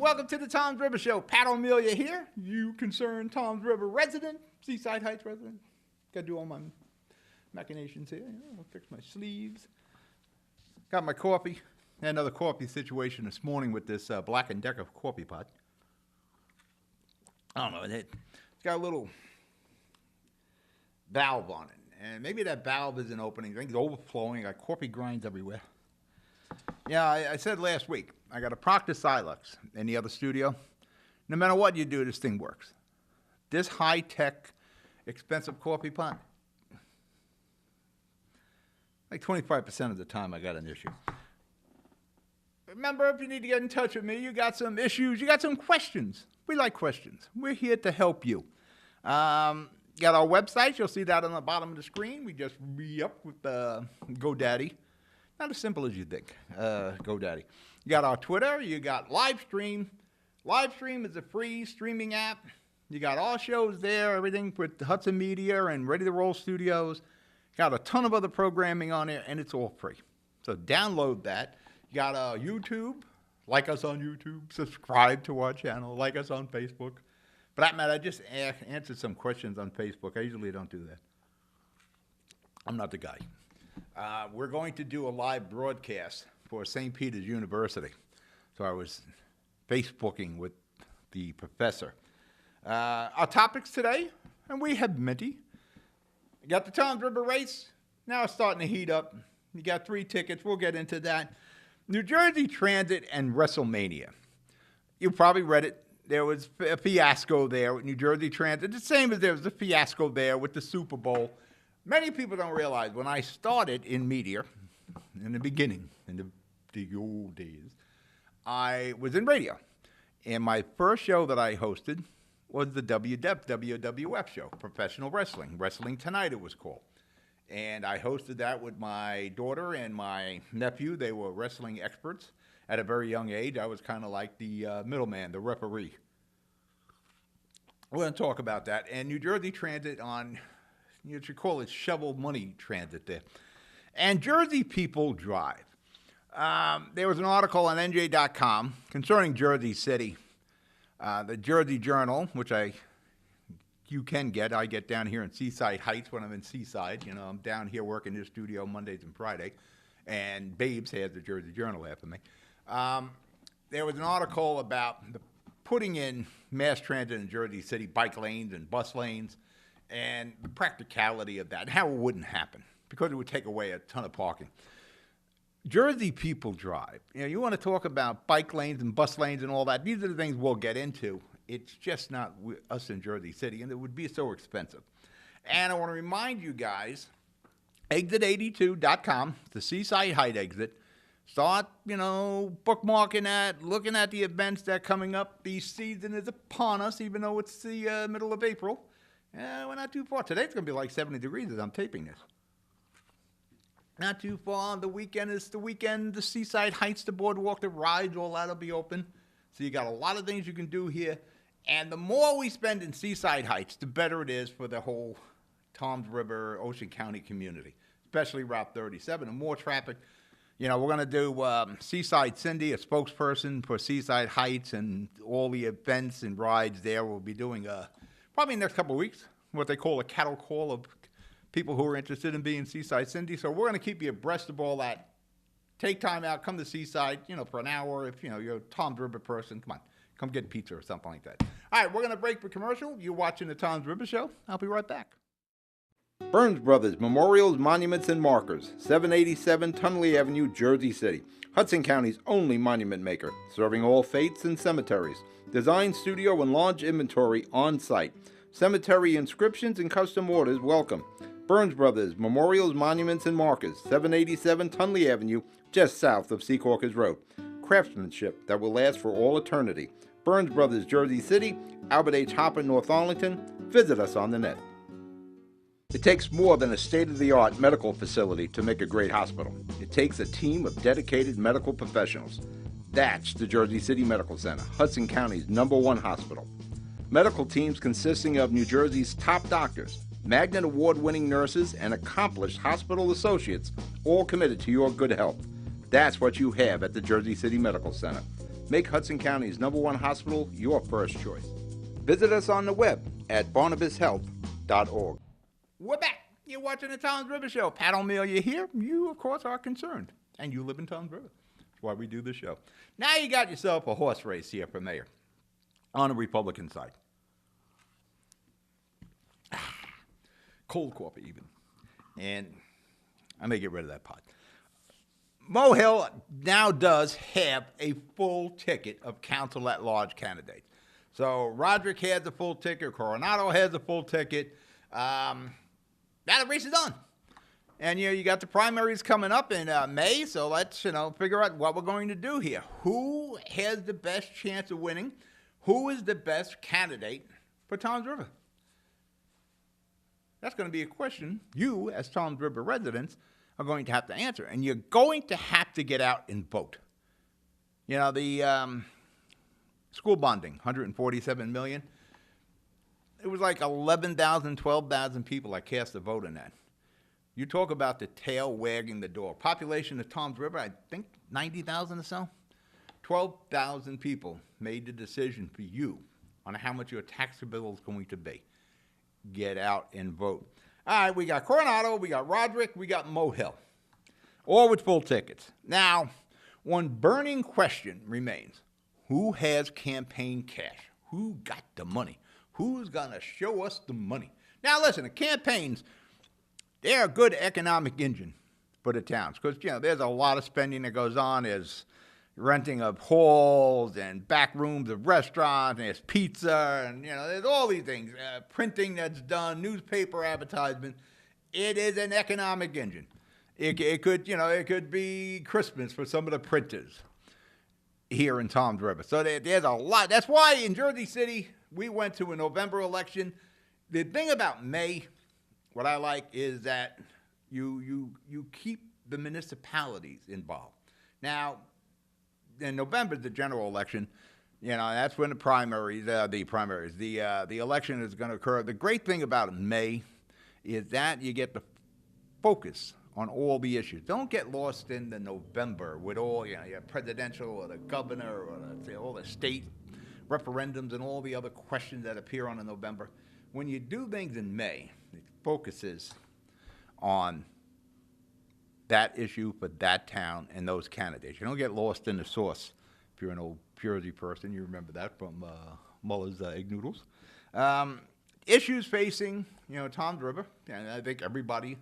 welcome to the Toms River Show. Pat O'Melia here, you concerned Toms River resident, Seaside Heights resident. Got to do all my machinations here. I'll fix my sleeves. Got my coffee. Had another coffee situation this morning with this Black & Decker coffee pot. I don't know, it's got a little valve on it. And maybe that valve isn't opening. I think it's overflowing. I got coffee grinds everywhere. Yeah, I said last week, I got a Proctor Silux in the other studio. No matter what you do, this thing works. This high-tech, expensive coffee pot, like 25% of the time I got an issue. Remember, if you need to get in touch with me, you got some issues, you got some questions. We like questions. We're here to help you. Got our website. You'll see that on the bottom of the screen. We just re-up with GoDaddy. Not as simple as you think, GoDaddy. You got our Twitter. You got Livestream. Livestream is a free streaming app. You got all shows there, everything with Hudson Media and Ready to Roll Studios. Got a ton of other programming on there, and it's all free. So download that. You got YouTube. Like us on YouTube. Subscribe to our channel. Like us on Facebook. For that matter, I just answered some questions on Facebook. I usually don't do that. I'm not the guy. We're going to do a live broadcast for St. Peter's University. So I was Facebooking with the professor. Our topics today, and we have many. You got the Toms River race. Now it's starting to heat up. You got 3 tickets. We'll get into that. New Jersey Transit and WrestleMania. You probably read it. There was a fiasco there with New Jersey Transit, the same as there was a fiasco there with the Super Bowl. Many people don't realize when I started in media, in the beginning, in the old days, I was in radio. And my first show that I hosted was the WWF show, Professional Wrestling. Wrestling Tonight it was called. And I hosted that with my daughter and my nephew. They were wrestling experts. At a very young age, I was kind of like the middleman, the referee. We're going to talk about that. And New Jersey Transit on, you should call it shovel money transit there. And Jersey people drive. There was an article on NJ.com concerning Jersey City. The Jersey Journal, which you can get. I get down here in Seaside Heights when I'm in Seaside. You know, I'm down here working in the studio Mondays and Friday. And Babes has the Jersey Journal after me. There was an article about putting in mass transit in Jersey City, bike lanes and bus lanes, and the practicality of that, and how it wouldn't happen, because it would take away a ton of parking. Jersey people drive. You know, you want to talk about bike lanes and bus lanes and all that. These are the things we'll get into. It's just not us in Jersey City, and it would be so expensive. And I want to remind you guys, exit82.com, the Seaside Height exit. Start, bookmarking that, looking at the events that are coming up. The season is upon us, even though it's the middle of April. We're not too far. Today's going to be like 70 degrees as I'm taping this. Not too far. The weekend is the weekend. The Seaside Heights, the boardwalk, the rides, all that will be open. So you got a lot of things you can do here. And the more we spend in Seaside Heights, the better it is for the whole Toms River, Ocean County community, especially Route 37. The more traffic. We're going to do Seaside Cindy, a spokesperson for Seaside Heights, and all the events and rides there. We'll be doing, probably in the next couple of weeks, what they call a cattle call of people who are interested in being Seaside Cindy. So we're going to keep you abreast of all that. Take time out, come to Seaside, for an hour. If, you're a Toms River person, come on, come get pizza or something like that. All right, we're going to break for commercial. You're watching the Toms River Show. I'll be right back. Burns Brothers Memorials, Monuments, and Markers, 787 Tunley Avenue, Jersey City. Hudson County's only monument maker, serving all faiths and cemeteries. Design, studio, and large inventory on site. Cemetery inscriptions and custom orders welcome. Burns Brothers Memorials, Monuments, and Markers, 787 Tunley Avenue, just south of Secaucus Road. Craftsmanship that will last for all eternity. Burns Brothers, Jersey City, Albert H. Hopper, North Arlington. Visit us on the net. It takes more than a state-of-the-art medical facility to make a great hospital. It takes a team of dedicated medical professionals. That's the Jersey City Medical Center, Hudson County's #1 hospital. Medical teams consisting of New Jersey's top doctors, Magnet Award-winning nurses, and accomplished hospital associates, all committed to your good health. That's what you have at the Jersey City Medical Center. Make Hudson County's #1 hospital your first choice. Visit us on the web at barnabashealth.org. We're back. You're watching the Toms River Show. Pat O'Meara here. You, of course, are concerned. And you live in Toms River. That's why we do this show. Now you got yourself a horse race here for mayor on the Republican side. Cold coffee even. And I may get rid of that pot. Mo Hill now does have a full ticket of council at large candidates. So Roderick has a full ticket. Coronado has a full ticket. Now the race is on. And you got the primaries coming up in May. So let's figure out what we're going to do here. Who has the best chance of winning? Who is the best candidate for Toms River? That's going to be a question you, as Toms River residents, are going to have to answer. And you're going to have to get out and vote. The school bonding, $147 million. It was like 11,000, 12,000 people that cast a vote on that. You talk about the tail wagging the dog. Population of Toms River, I think 90,000 or so. 12,000 people made the decision for you on how much your tax bill is going to be. Get out and vote. All right, we got Coronado, we got Roderick, we got Mo Hill, all with full tickets. Now, one burning question remains. Who has campaign cash? Who got the money? Who's going to show us the money? Now, listen, the campaigns, they're a good economic engine for the towns because, there's a lot of spending that goes on. There's renting of halls and back rooms of restaurants, and there's pizza, and, there's all these things. Printing that's done, newspaper advertisement. It is an economic engine. It could be Christmas for some of the printers here in Toms River. So there's a lot. That's why in Jersey City, we went to a November election. The thing about May, what I like, is that you keep the municipalities involved. Now, in November, the general election, that's when the election is going to occur. The great thing about May is that you get the focus on all the issues. Don't get lost in the November with all, your presidential or the governor or all the state referendums and all the other questions that appear on in November. When you do things in May, it focuses on that issue for that town and those candidates. You don't get lost in the sauce. If you're an old Jersey person, you remember that from Muller's Egg Noodles. Issues facing, Toms River, and I think everybody,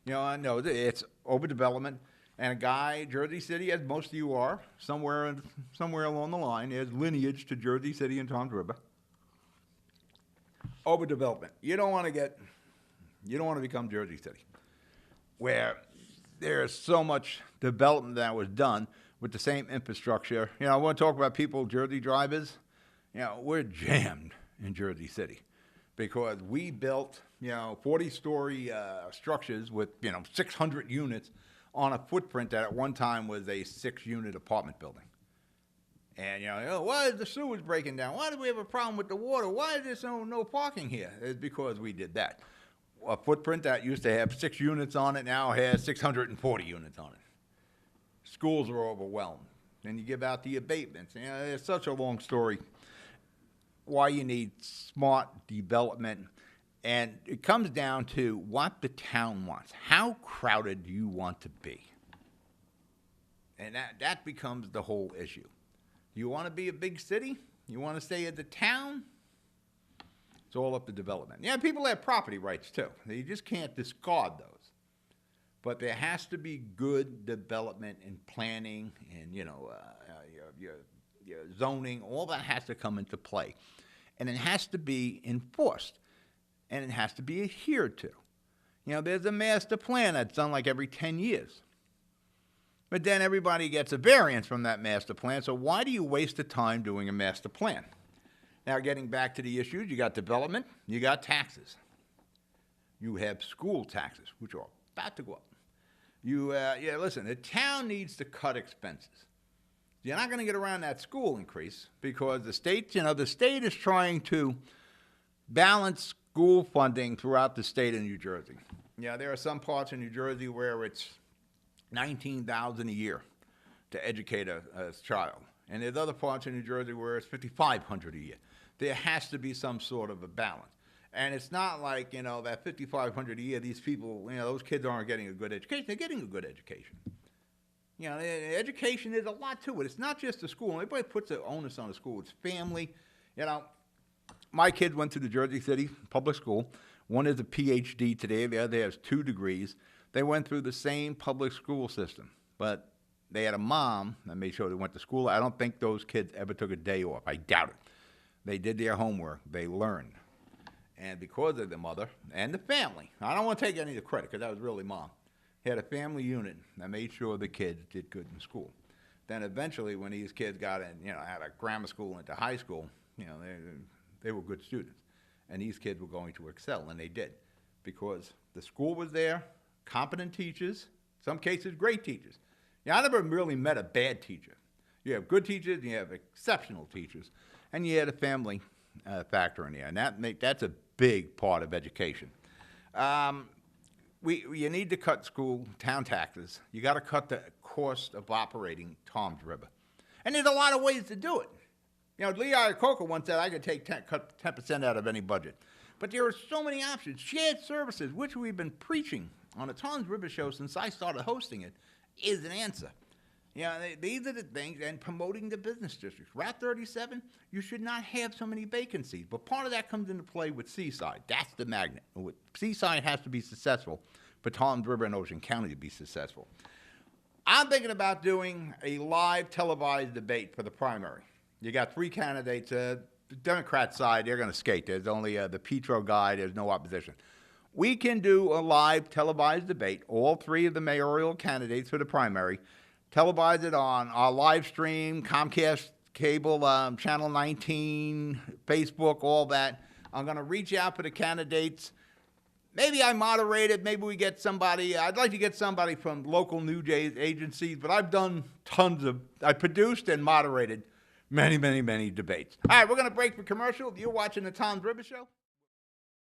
knows it. It's overdevelopment. And a guy, Jersey City, as most of you are, somewhere along the line, there's lineage to Jersey City and Toms River. Overdevelopment. You don't want to become Jersey City, where there's so much development that was done with the same infrastructure. I want to talk about people, Jersey drivers. We're jammed in Jersey City because we built, 40-story structures with, 600 units on a footprint that at one time was a 6-unit apartment building. And, why is the sewage breaking down? Why do we have a problem with the water? Why is there no parking here? It's because we did that. A footprint that used to have 6 units on it now has 640 units on it. Schools are overwhelmed. Then you give out the abatements. It's such a long story why you need smart development. And it comes down to what the town wants. How crowded do you want to be? And that becomes the whole issue. You want to be a big city? You want to stay at the town? It's all up to development. People have property rights too. You just can't discard those. But there has to be good development and planning and, your zoning. All that has to come into play. And it has to be enforced. And it has to be adhered to. There's a master plan that's done like every 10 years. But then everybody gets a variance from that master plan. So why do you waste the time doing a master plan? Now, getting back to the issues, you got development, you got taxes. You have school taxes, which are about to go up. Listen, the town needs to cut expenses. You're not going to get around that school increase because the state is trying to balance school funding throughout the state of New Jersey. There are some parts of New Jersey where it's $19,000 a year to educate a child. And there's other parts of New Jersey where it's $5,500 a year. There has to be some sort of a balance. And it's not like, that $5,500 a year, these people, those kids aren't getting a good education. They're getting a good education. Education, there's a lot to it. It's not just the school. Everybody puts the onus on the school. It's family. My kids went to the Jersey City public school. One is a PhD today. The other has 2 degrees. They went through the same public school system. But they had a mom that made sure they went to school. I don't think those kids ever took a day off. I doubt it. They did their homework. They learned. And because of the mother and the family, I don't want to take any of the credit because that was really mom, had a family unit that made sure the kids did good in school. Then eventually when these kids got in, out of grammar school into high school, they were good students. And these kids were going to excel, and they did. Because the school was there, competent teachers, some cases great teachers. I never really met a bad teacher. You have good teachers, and you have exceptional teachers, and you had a family factor in there, and that's a big part of education. You need to cut town taxes. You got to cut the cost of operating Toms River, and there's a lot of ways to do it. Lee Iacocca once said I could cut 10% out of any budget, but there are so many options. Shared services, which we've been preaching on the Toms River show since I started hosting it, is an answer. These are the things, and promoting the business districts. Route 37, you should not have so many vacancies, but part of that comes into play with Seaside. That's the magnet. Seaside has to be successful for Toms River and Ocean County to be successful. I'm thinking about doing a live televised debate for the primary. You got 3 candidates. The Democrat side, they're going to skate. There's only the Petro guy. There's no opposition. We can do a live televised debate, all 3 of the mayoral candidates for the primary, televise it on our live stream, Comcast cable, Channel 19, Facebook, all that. I'm going to reach out for the candidates. Maybe I moderate it. Maybe we get somebody. I'd like to get somebody from local news agencies, but I've done I produced and moderated many, many, many debates. All right, we're going to break for commercial. You're watching the Toms River Show.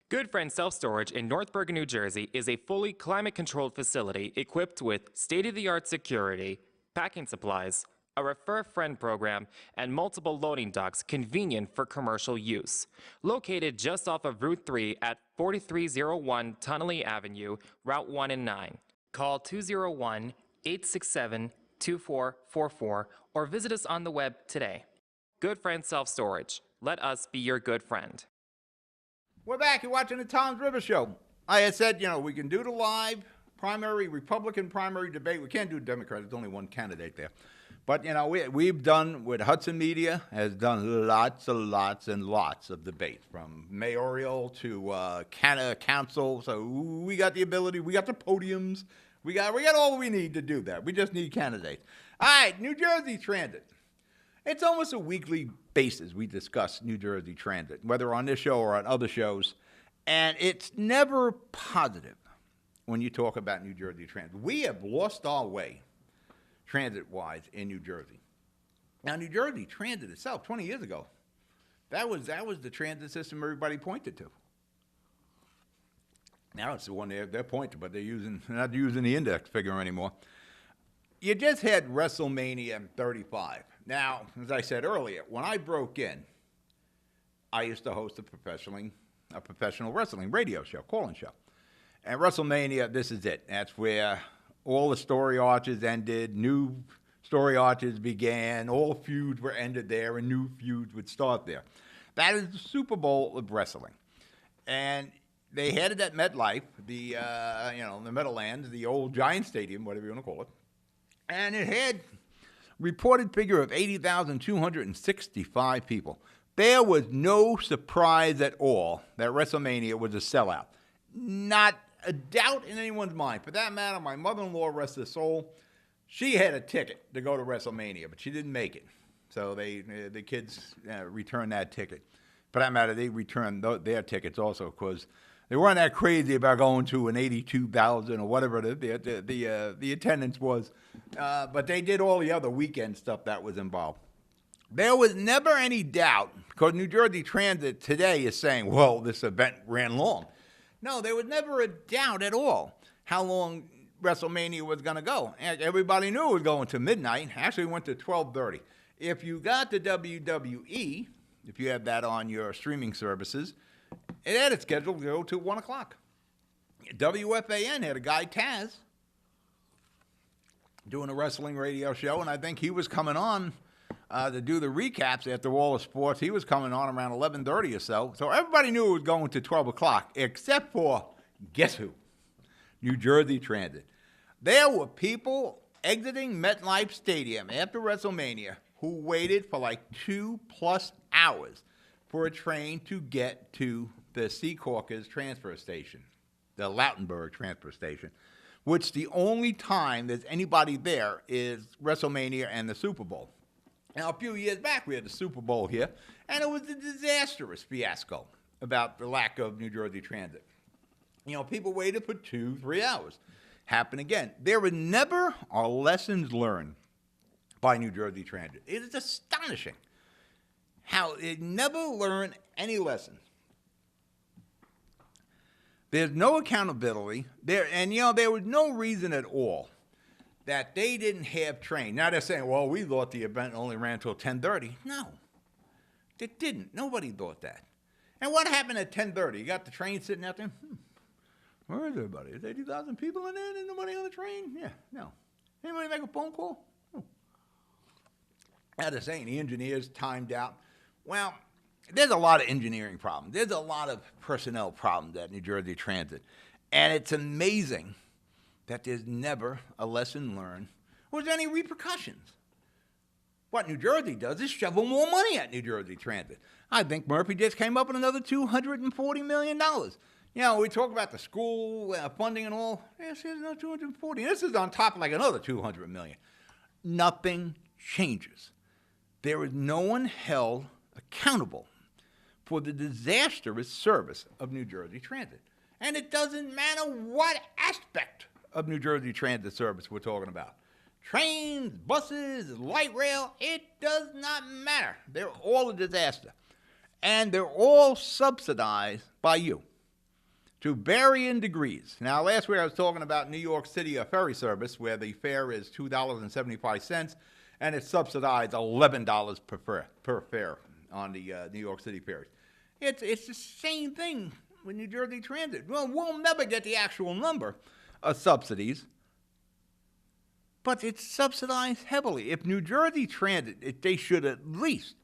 Good Friend Self-Storage in North Bergen, New Jersey is a fully climate-controlled facility equipped with state-of-the-art security, packing supplies, a Refer a Friend program, and multiple loading docks convenient for commercial use. Located just off of Route 3 at 4301 Tunnelly Avenue, Route 1 and 9. Call 201-867-2444 or visit us on the web today. Good Friend Self-Storage. Let us be your good friend. We're back. You're watching the Toms River Show. Like I said, we can do the live primary, Republican primary debate. We can't do Democrat. There's only one candidate there. But, we've done, with Hudson Media, has done lots and lots and lots of debates, from mayoral to council. So we got the ability. We got the podiums. We got all we need to do that. We just need candidates. All right, New Jersey Transit. It's almost a weekly basis we discuss New Jersey Transit, whether on this show or on other shows, and it's never positive when you talk about New Jersey Transit. We have lost our way, transit-wise, in New Jersey. Now, New Jersey Transit itself, 20 years ago, that was the transit system everybody pointed to. Now it's the one they're pointing, but they're not using the index figure anymore. You just had WrestleMania 35. Now, as I said earlier, when I broke in, I used to host a professional wrestling radio show, call-in show. And WrestleMania, this is it. That's where all the story arches ended, new story arches began, all feuds were ended there, and new feuds would start there. That is the Super Bowl of wrestling. And they had it at MetLife, the Meadowlands, the old Giant Stadium, whatever you want to call it. And it had reported figure of 80,265 people. There was no surprise at all that WrestleMania was a sellout. Not a doubt in anyone's mind. For that matter, my mother-in-law, rest her soul, she had a ticket to go to WrestleMania, but she didn't make it. So the kids returned that ticket. For that matter, they returned their tickets also because they weren't that crazy about going to an 82,000 or whatever the attendance was. But they did all the other weekend stuff that was involved. There was never any doubt, because New Jersey Transit today is saying, well, this event ran long. No, there was never a doubt at all how long WrestleMania was going to go. And everybody knew it was going to midnight. Actually, it went to 12:30. If you got the WWE, if you have that on your streaming services, it had it scheduled to go to 1 o'clock. WFAN had a guy, Taz, doing a wrestling radio show, and I think he was coming on to do the recaps after all the sports. He was coming on around 11:30 or so. So everybody knew it was going to 12 o'clock, except for, guess who? New Jersey Transit. There were people exiting MetLife Stadium after WrestleMania who waited for like 2+ hours for a train to get to the Secaucus transfer station, the Lautenberg transfer station, which the only time there's anybody there is WrestleMania and the Super Bowl. Now, a few years back, we had the Super Bowl here, and it was a disastrous fiasco about the lack of New Jersey Transit. You know, people waited for 2-3 hours. Happened again. There were never are lessons learned by New Jersey Transit. It is astonishing how it never learned any lessons. There's no accountability there, and there was no reason at all that they didn't have trains. Now they're saying, well, we thought the event only ran until 10:30. No, it didn't. Nobody thought that. And what happened at 10:30? You got the train sitting out there. Where is everybody? Is 80,000 people in there? There's nobody on the train? Yeah, no. Anybody make a phone call? No. Now they're saying the engineers timed out. Well, there's a lot of engineering problems. There's a lot of personnel problems at New Jersey Transit. And it's amazing that there's never a lesson learned or there's any repercussions. What New Jersey does is shovel more money at New Jersey Transit. I think Murphy just came up with another $240 million. You know, we talk about the school funding and all. Yes, here's another 240. This is on top of like another $200 million. Nothing changes. There is no one held accountable for the disastrous service of New Jersey Transit. And it doesn't matter what aspect of New Jersey Transit service we're talking about. Trains, buses, light rail, it does not matter. They're all a disaster. And they're all subsidized by you to varying degrees. Now, last week I was talking about New York City ferry service, where the fare is $2.75, and it's subsidized $11 per fare on the New York City ferries. It's the same thing with New Jersey Transit. Well, we'll never get the actual number of subsidies, but it's subsidized heavily. If New Jersey Transit, they should at least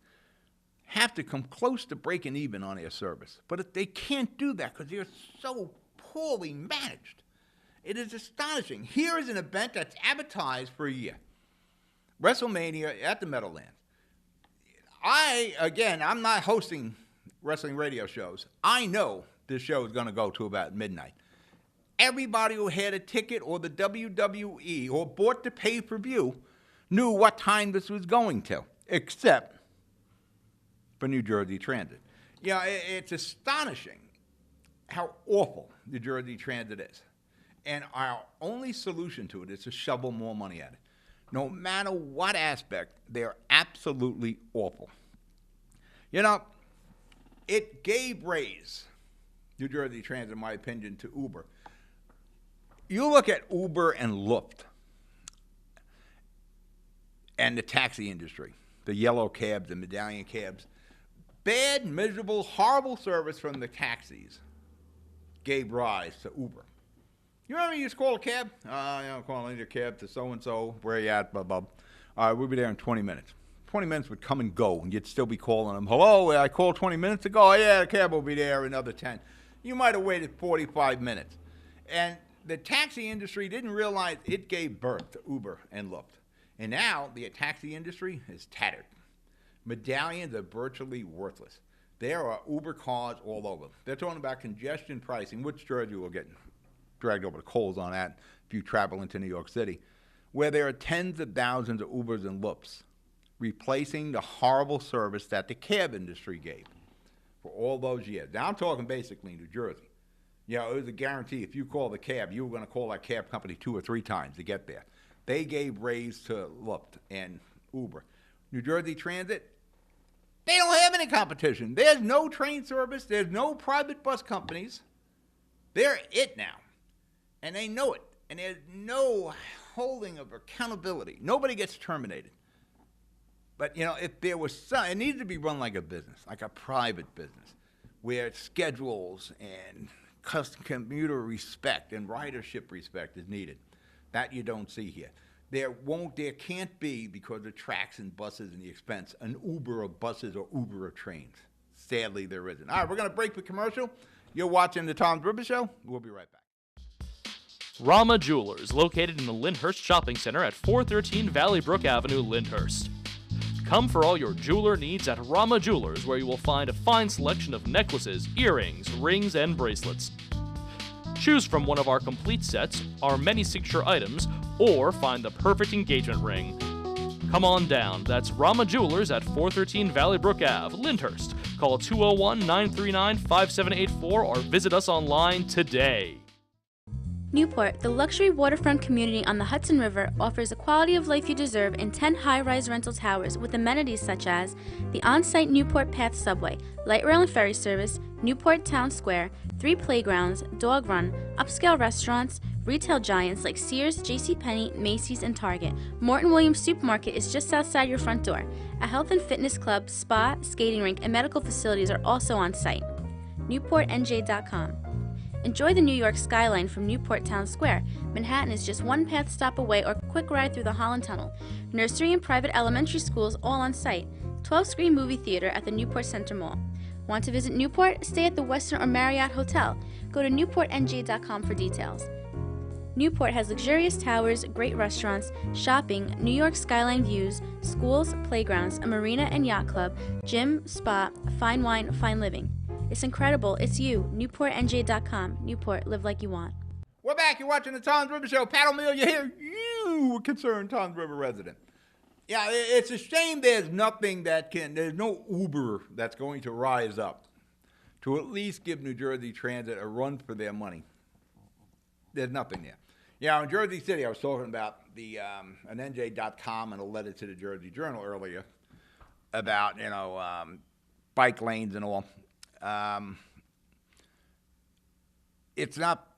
have to come close to breaking even on their service. But if they can't do that because they're so poorly managed, it is astonishing. Here is an event that's advertised for a year. WrestleMania at the Meadowlands. I'm not hosting wrestling radio shows. I know this show is going to go to about midnight. Everybody who had a ticket or the WWE or bought the pay-per-view knew what time this was going to, except for New Jersey Transit. It's astonishing how awful New Jersey Transit is. And our only solution to it is to shovel more money at it. No matter what aspect, they're absolutely awful. It gave raise, New Jersey Transit, in my opinion, to Uber. You look at Uber and Lyft and the taxi industry, the yellow cabs, the medallion cabs. Bad, miserable, horrible service from the taxis gave rise to Uber. You remember you just call a cab? Calling your cab to so-and-so, where you at, blah, blah. All right, we'll be there in 20 minutes. 20 minutes would come and go, and you'd still be calling them. Hello, I called 20 minutes ago. Oh, yeah, the cab will be there in another 10. You might have waited 45 minutes. And the taxi industry didn't realize it gave birth to Uber and Lyft. And now the taxi industry is tattered. Medallions are virtually worthless. There are Uber cars all over. They're talking about congestion pricing, which Georgia will get dragged over the coals on that if you travel into New York City, where there are tens of thousands of Ubers and Lyfts, replacing the horrible service that the cab industry gave for all those years. Now, I'm talking basically New Jersey. It was a guarantee. If you call the cab, you were going to call that cab company 2 or 3 times to get there. They gave raise to Lyft and Uber. New Jersey Transit, they don't have any competition. There's no train service. There's no private bus companies. They're it now. And they know it. And there's no holding of accountability. Nobody gets terminated. But, if there was it needs to be run like a business, like a private business, where schedules and commuter respect and ridership respect is needed. That you don't see here. There can't be, because of tracks and buses and the expense, an Uber of buses or Uber of trains. Sadly, there isn't. All right, we're going to break for commercial. You're watching the Toms River Show. We'll be right back. Rama Jewelers, located in the Lyndhurst Shopping Center at 413 Valley Brook Avenue, Lyndhurst. Come for all your jeweler needs at Rama Jewelers, where you will find a fine selection of necklaces, earrings, rings, and bracelets. Choose from one of our complete sets, our many signature items, or find the perfect engagement ring. Come on down. That's Rama Jewelers at 413 Valley Brook Ave, Lyndhurst. Call 201-939-5784 or visit us online today. Newport, the luxury waterfront community on the Hudson River, offers the quality of life you deserve in 10 high-rise rental towers with amenities such as the on-site Newport Path subway, light rail and ferry service, Newport Town Square, 3 playgrounds, dog run, upscale restaurants, retail giants like Sears, JCPenney, Macy's, and Target. Morton Williams Supermarket is just outside your front door. A health and fitness club, spa, skating rink, and medical facilities are also on site. NewportNJ.com. Enjoy the New York skyline from Newport Town Square. Manhattan is just one path stop away or quick ride through the Holland Tunnel. Nursery and private elementary schools all on site. 12-screen movie theater at the Newport Center Mall. Want to visit Newport? Stay at the Westin or Marriott Hotel. Go to NewportNJ.com for details. Newport has luxurious towers, great restaurants, shopping, New York skyline views, schools, playgrounds, a marina and yacht club, gym, spa, fine wine, fine living. It's incredible. It's you. NewportNJ.com. Newport, live like you want. We're back. You're watching the Toms River Show. Pat O'Meal, you're here. You, a concerned Toms River resident. Yeah, it's a shame there's no Uber that's going to rise up to at least give New Jersey Transit a run for their money. There's nothing there. Yeah, in Jersey City, I was talking about an NJ.com and a letter to the Jersey Journal earlier about, bike lanes and all. It's not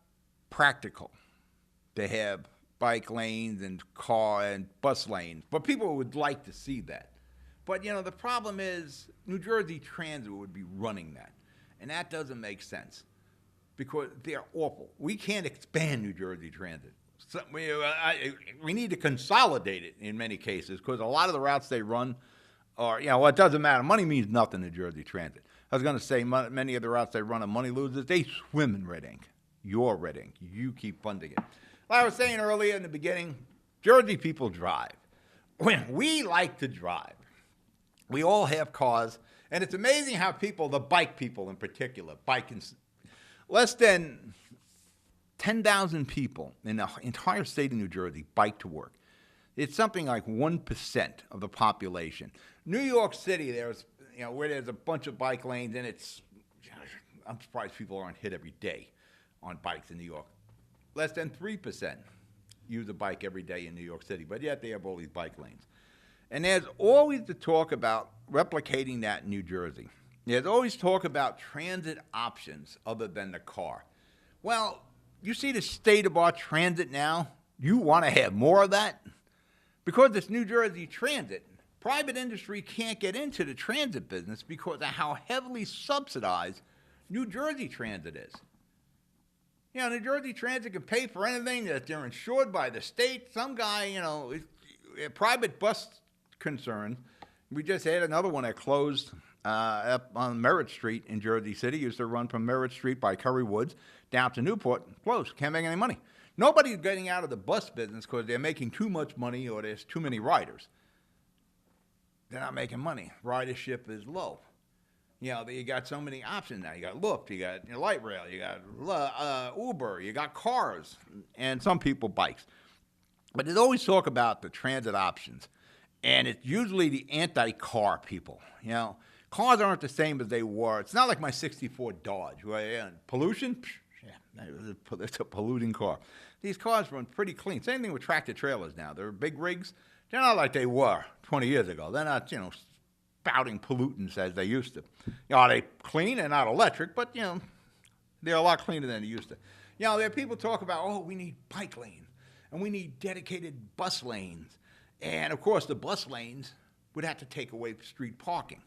practical to have bike lanes and car and bus lanes, but people would like to see that. But, the problem is New Jersey Transit would be running that, and that doesn't make sense because they're awful. We can't expand New Jersey Transit. So we need to consolidate it in many cases because a lot of the routes they run are, it doesn't matter. Money means nothing to Jersey Transit. I was going to say many of the routes they run on money losers, they swim in red ink. Your red ink. You keep funding it. Like I was saying earlier in the beginning, Jersey people drive. When we like to drive, we all have cars, and it's amazing how the bike people in particular, less than 10,000 people in the entire state of New Jersey bike to work. It's something like 1% of the population. New York City, where there's a bunch of bike lanes, and I'm surprised people aren't hit every day on bikes in New York. Less than 3% use a bike every day in New York City, but yet they have all these bike lanes. And there's always the talk about replicating that in New Jersey. There's always talk about transit options other than the car. Well, you see the state of our transit now? You want to have more of that? Because it's New Jersey Transit, private industry can't get into the transit business because of how heavily subsidized New Jersey Transit is. New Jersey Transit can pay for anything that they're insured by the state. Some guy, a private bus concern. We just had another one that closed up on Merritt Street in Jersey City. Used to run from Merritt Street by Curry Woods down to Newport. Closed. Can't make any money. Nobody's getting out of the bus business because they're making too much money or there's too many riders. They're not making money. Ridership is low. You got so many options now. You got Lyft, you got light rail, you got Uber, you got cars, and some people bikes. But there's always talk about the transit options, and it's usually the anti-car people. Cars aren't the same as they were. It's not like my '64 Dodge. Where, pollution? Yeah, it's a polluting car. These cars run pretty clean. Same thing with tractor trailers now. They're big rigs. They're not like they were 20 years ago. They're not, spouting pollutants as they used to. Are they clean? They're not electric, but, they're a lot cleaner than they used to. There are people talk about, we need bike lanes, and we need dedicated bus lanes. And, of course, the bus lanes would have to take away street parking,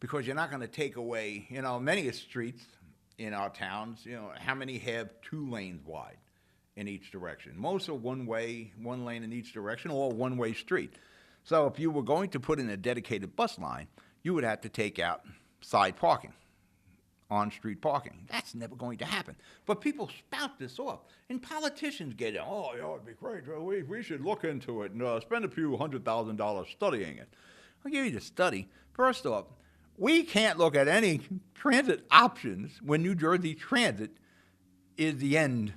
because you're not going to take away, many streets in our towns, how many have 2 lanes wide in each direction? Most are one lane in each direction, or one-way street. So if you were going to put in a dedicated bus line, you would have to take out side parking, on-street parking. That's never going to happen. But people spout this off, and politicians get it. Oh, it'd be great. We should look into it and spend a few $100,000 studying it. I'll give you the study. First off, we can't look at any transit options when New Jersey Transit is the end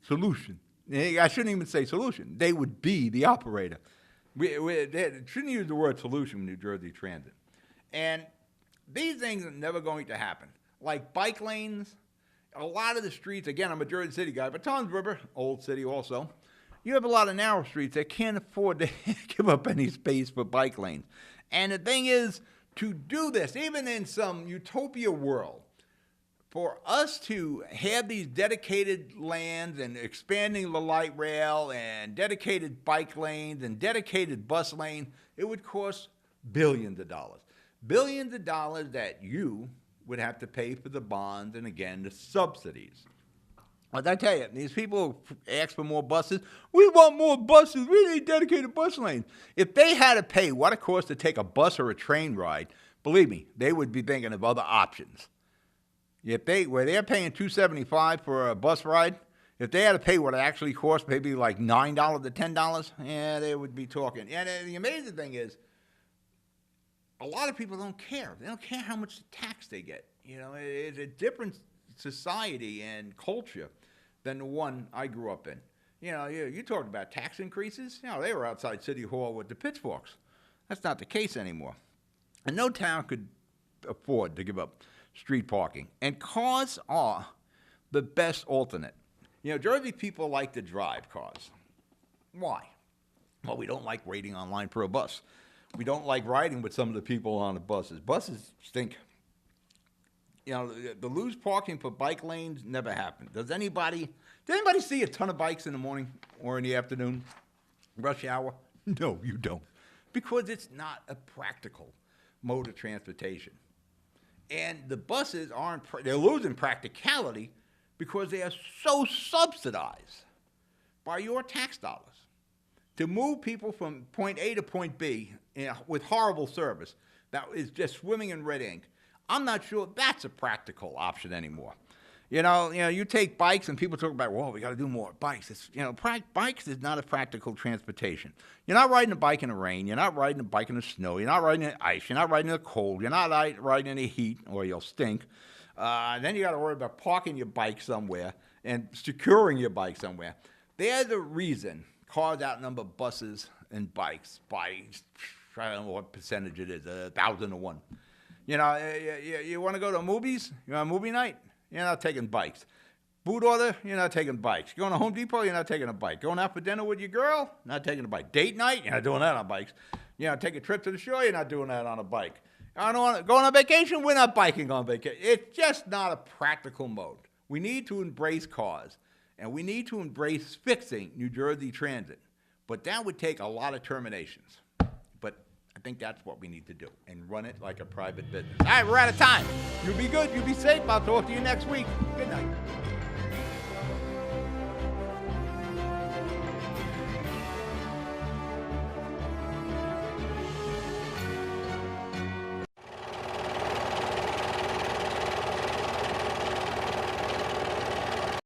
solution. I shouldn't even say solution. They would be the operator. We shouldn't use the word solution with New Jersey Transit. And these things are never going to happen. Like bike lanes, a lot of the streets, again, I'm a Jersey City guy, but Toms River, old city also, you have a lot of narrow streets that can't afford to give up any space for bike lanes. And the thing is, to do this, even in some utopia world, for us to have these dedicated lands and expanding the light rail and dedicated bike lanes and dedicated bus lanes, it would cost billions of dollars. Billions of dollars that you would have to pay for the bonds and, again, the subsidies. As I tell you, these people ask for more buses. We want more buses. We need dedicated bus lanes. If they had to pay what it costs to take a bus or a train ride, believe me, they would be thinking of other options. If they're paying $2.75 for a bus ride, if they had to pay what it actually costs, maybe like $9 to $10, yeah, they would be talking. And the amazing thing is, a lot of people don't care. They don't care how much tax they get. It's a different society and culture than the one I grew up in. You talked about tax increases. They were outside City Hall with the pitchforks. That's not the case anymore. And no town could afford to give up street parking. And cars are the best alternate. Jersey people like to drive cars. Why? Well, we don't like waiting online for a bus. We don't like riding with some of the people on the buses. Buses stink. The loose parking for bike lanes never happened. Does anybody see a ton of bikes in the morning or in the afternoon, rush hour? No, you don't. Because it's not a practical mode of transportation. And the buses they're losing practicality because they are so subsidized by your tax dollars. To move people from point A to point B with horrible service that is just swimming in red ink, I'm not sure that's a practical option anymore. You take bikes and people talk about, well, we got to do more bikes. Bikes is not a practical transportation. You're not riding a bike in the rain. You're not riding a bike in the snow. You're not riding in the ice. You're not riding in the cold. You're not riding in the heat, or you'll stink. Then you got to worry about parking your bike somewhere and securing your bike somewhere. They're the reason cars outnumber buses and bikes by, I don't know what percentage it is, 1,000 to 1. You want to go to movies? You want a movie night? You're not taking bikes. Food order? You're not taking bikes. Going to Home Depot? You're not taking a bike. Going out for dinner with your girl? Not taking a bike. Date night? You're not doing that on bikes. Take a trip to the shore? You're not doing that on a bike. Going on vacation? We're not biking on vacation. It's just not a practical mode. We need to embrace cars, and we need to embrace fixing New Jersey Transit. But that would take a lot of terminations. But I think that's what we need to do, and run it like a private business. All right, we're out of time. You be good. You be safe. I'll talk to you next week. Good night.